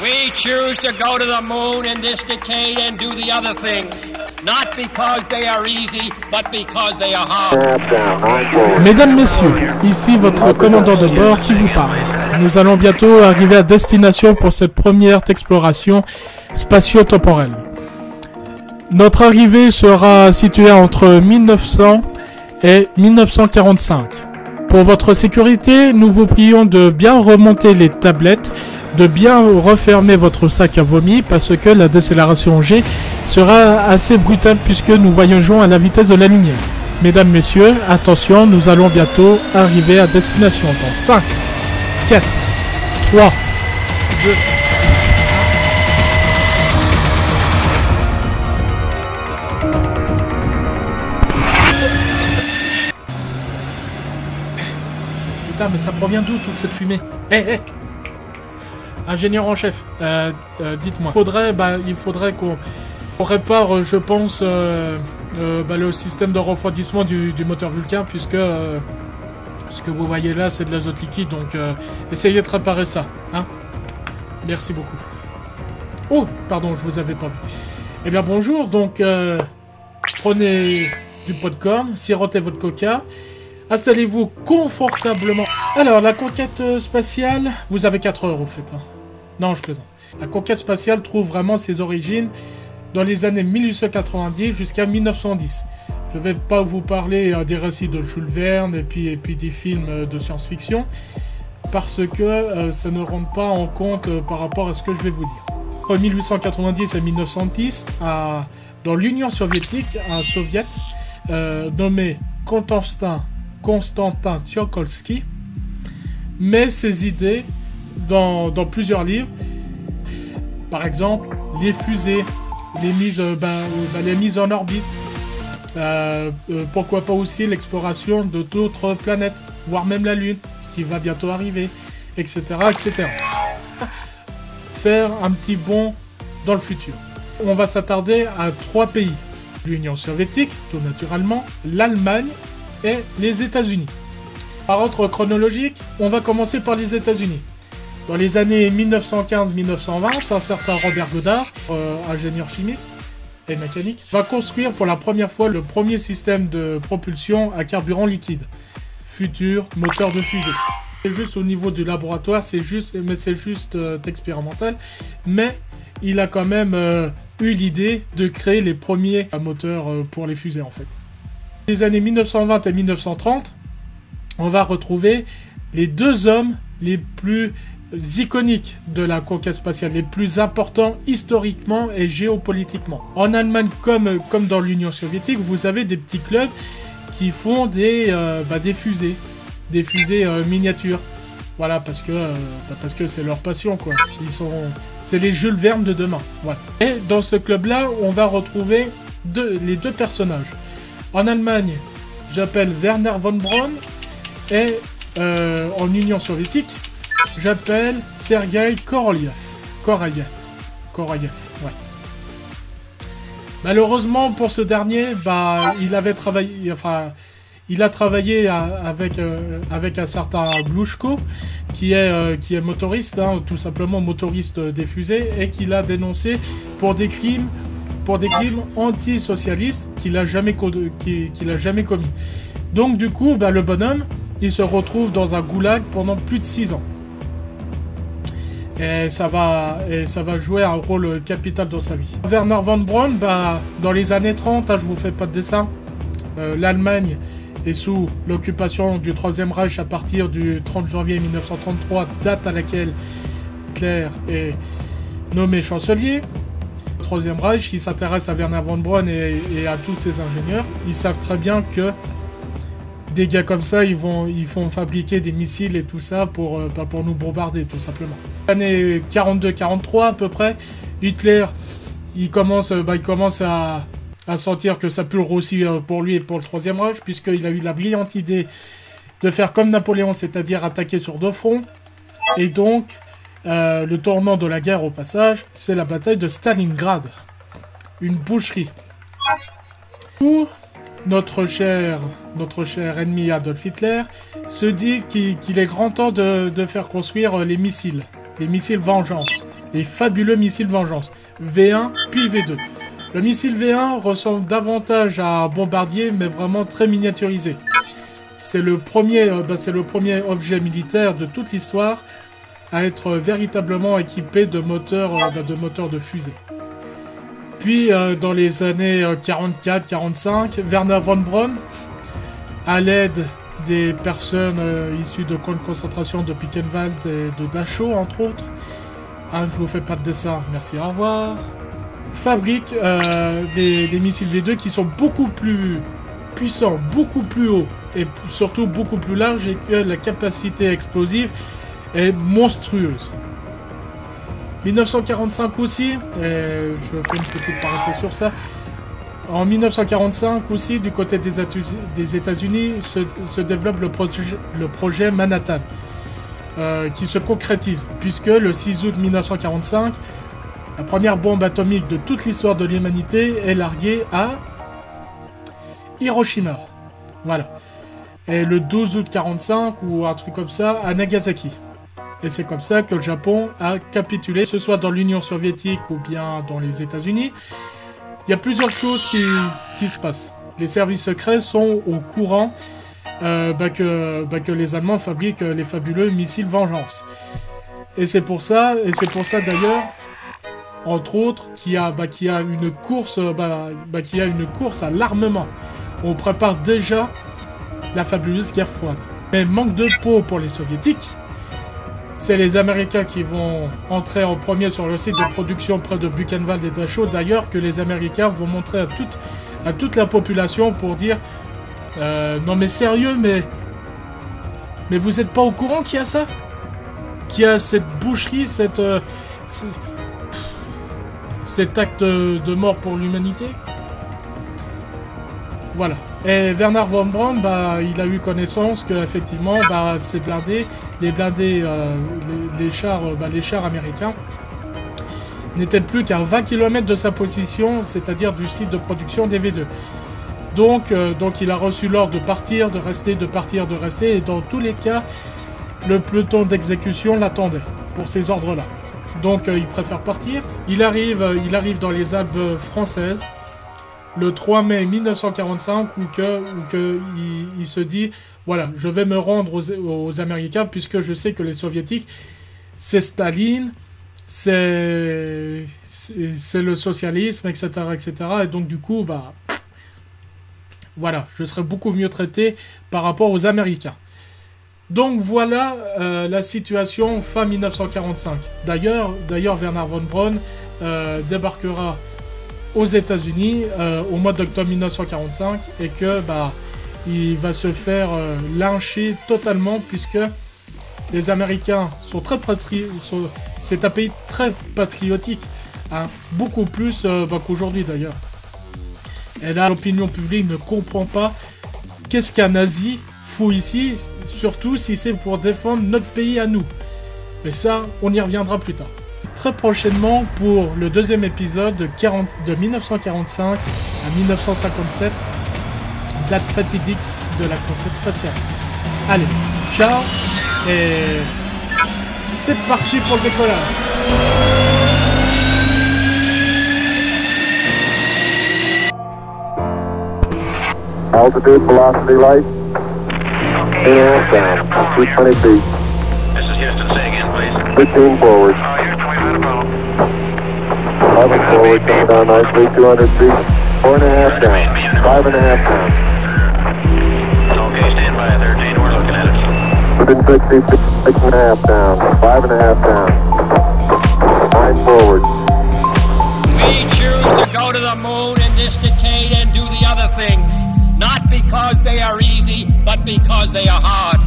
We choose to go to the moon in this decade and do the other things, not because they are easy, but because they are hard. Mesdames, Messieurs, ici votre commandant de bord qui vous parle. Nous allons bientôt arriver à destination pour cette première exploration spatio-temporelle. Notre arrivée sera située entre 1900 et 1945. Pour votre sécurité, nous vous prions de bien remonter les tablettes, de bien refermer votre sac à vomi parce que la décélération G sera assez brutale puisque nous voyageons à la vitesse de la lumière. Mesdames, Messieurs, attention, nous allons bientôt arriver à destination dans 5, 4, 3, 2... Putain, mais ça provient d'où toute cette fumée? Hé. Ingénieur en chef, dites-moi. Il faudrait qu'on répare, je pense, le système de refroidissement du moteur Vulcain, puisque ce que vous voyez là, c'est de l'azote liquide, donc essayez de réparer ça, hein. Merci beaucoup. Oh, pardon, je vous avais pas vu. Eh bien, bonjour, donc, prenez du popcorn, sirotez votre coca, installez-vous confortablement. Alors, la conquête spatiale, vous avez 4 heures, au fait, hein. Non, je plaisante. La conquête spatiale trouve vraiment ses origines dans les années 1890 jusqu'à 1910. Je vais pas vous parler des récits de Jules Verne et puis des films de science-fiction, parce que ça ne rentre pas en compte par rapport à ce que je vais vous dire. Entre 1890 et 1910, dans l'Union soviétique, un soviet nommé Konstantin Tsiolkovsky met ses idées dans plusieurs livres. Par exemple, les fusées, les mises en orbite, pourquoi pas aussi l'exploration de d'autres planètes, voire même la Lune, ce qui va bientôt arriver, etc., etc. Faire un petit bond dans le futur. On va s'attarder à 3 pays. L'Union soviétique, tout naturellement, l'Allemagne et les États-Unis. Par ordre chronologique, on va commencer par les États-Unis. Dans les années 1915-1920, un certain Robert Goddard, ingénieur chimiste et mécanique, va construire pour la première fois le premier système de propulsion à carburant liquide, futur moteur de fusée. C'est juste au niveau du laboratoire, c'est juste expérimental, mais il a quand même eu l'idée de créer les premiers moteurs pour les fusées en fait. Dans les années 1920 et 1930, on va retrouver les 2 hommes les plus iconiques de la conquête spatiale, les plus importants historiquement et géopolitiquement. En Allemagne comme dans l'Union soviétique, vous avez des petits clubs qui font des fusées, miniatures. Voilà, parce que c'est leur passion, quoi. C'est les Jules Verne de demain. Voilà. Et dans ce club-là, on va retrouver les 2 personnages. En Allemagne, j'appelle Werner von Braun, et en Union soviétique, j'appelle Sergueï Korolev, ouais. Malheureusement pour ce dernier, il a travaillé avec un certain Glushko, qui est motoriste, hein, tout simplement motoriste des fusées, et qu'il a dénoncé pour des crimes antisocialistes qu'il a jamais commis. Donc du coup, le bonhomme, il se retrouve dans un goulag pendant plus de 6 ans. Et ça va jouer un rôle capital dans sa vie. Werner von Braun, dans les années 30, je vous fais pas de dessin, l'Allemagne est sous l'occupation du Troisième Reich à partir du 30 janvier 1933, date à laquelle Hitler est nommé chancelier. Le Troisième Reich, il s'intéresse à Werner von Braun et à tous ses ingénieurs. Ils savent très bien que des gars comme ça, ils font fabriquer des missiles et tout ça pour nous bombarder, tout simplement. L'année 42-43 à peu près, Hitler, il commence à sentir que ça pue le roussi pour lui et pour le Troisième Reich, puisqu'il a eu la brillante idée de faire comme Napoléon, c'est-à-dire attaquer sur 2 fronts. Et donc, le tournant de la guerre au passage, c'est la bataille de Stalingrad. Une boucherie. Où notre cher ennemi Adolf Hitler se dit qu'il est grand temps de faire construire les missiles vengeance. les fabuleux missiles Vengeance, V1 puis V2. Le missile V1 ressemble davantage à un bombardier, mais vraiment très miniaturisé. C'est le premier objet militaire de toute l'histoire à être véritablement équipé de moteurs de fusée. Puis, dans les années 44-45, Wernher von Braun, à l'aide des personnes issues de camps de concentration de Buchenwald et de Dachau, entre autres, je ne vous fais pas de dessin, merci, au revoir, fabrique des missiles V2 qui sont beaucoup plus puissants, beaucoup plus hauts, et surtout beaucoup plus larges, et que la capacité explosive est monstrueuse. 1945 aussi, et je fais une petite parenthèse sur ça. En 1945 aussi, du côté des États-Unis, se développe le projet Manhattan, qui se concrétise, puisque le 6 août 1945, la première bombe atomique de toute l'histoire de l'humanité est larguée à Hiroshima. Voilà. Et le 12 août 1945, ou un truc comme ça, à Nagasaki. Et c'est comme ça que le Japon a capitulé, que ce soit dans l'Union soviétique ou bien dans les États-Unis. Il y a plusieurs choses qui se passent. Les services secrets sont au courant que les Allemands fabriquent les fabuleux missiles Vengeance. Et c'est pour ça d'ailleurs, entre autres, qu'il y a une course à l'armement. On prépare déjà la fabuleuse guerre froide. Mais manque de peau pour les soviétiques. C'est les Américains qui vont entrer en premier sur le site de production près de Buchenwald et Dachau. D'ailleurs, que les Américains vont montrer à toute la population pour dire non mais sérieux, mais vous êtes pas au courant qu'il y a ça? Qu'il y a cette boucherie, cet acte de mort pour l'humanité? Voilà. Et Wernher von Braun, il a eu connaissance que effectivement, ces blindés, les chars américains n'étaient plus qu'à 20 km de sa position, c'est-à-dire du site de production des V2. Donc il a reçu l'ordre de partir, de rester, et dans tous les cas, le peloton d'exécution l'attendait pour ces ordres-là. Donc il préfère partir. Il arrive dans les Alpes françaises le 3 mai 1945, où il se dit, voilà, je vais me rendre aux Américains, puisque je sais que les Soviétiques, c'est Staline, c'est le socialisme, etc., etc. Et donc du coup, voilà, je serai beaucoup mieux traité par rapport aux Américains. Donc voilà la situation fin 1945. D'ailleurs, Wernher von Braun débarquera aux États-Unis au mois d'octobre 1945, et que il va se faire lyncher totalement, puisque les Américains sont très c'est un pays très patriotique, hein, beaucoup plus qu'aujourd'hui d'ailleurs. Et là, l'opinion publique ne comprend pas qu'est-ce qu'un nazi fout ici, surtout si c'est pour défendre notre pays à nous. Mais ça, on y reviendra plus tard. Très prochainement pour le deuxième épisode de 1945 à 1957, date fatidique de la conquête spatiale. Allez, ciao, et c'est parti pour le décollage. Altitude, velocity, light. And 220 feet. This is Houston. Say again, please. 15 forward. Oh, you're 11 forward, coming down nicely, 200 feet. 4.5 down. 5.5 down. okay, stand by 13. We're looking at it. 160 feet, 6.5 down. 5.5 down. 9 forward. We choose to go to the moon in this decade and do the other things, not because they are easy, but because they are hard.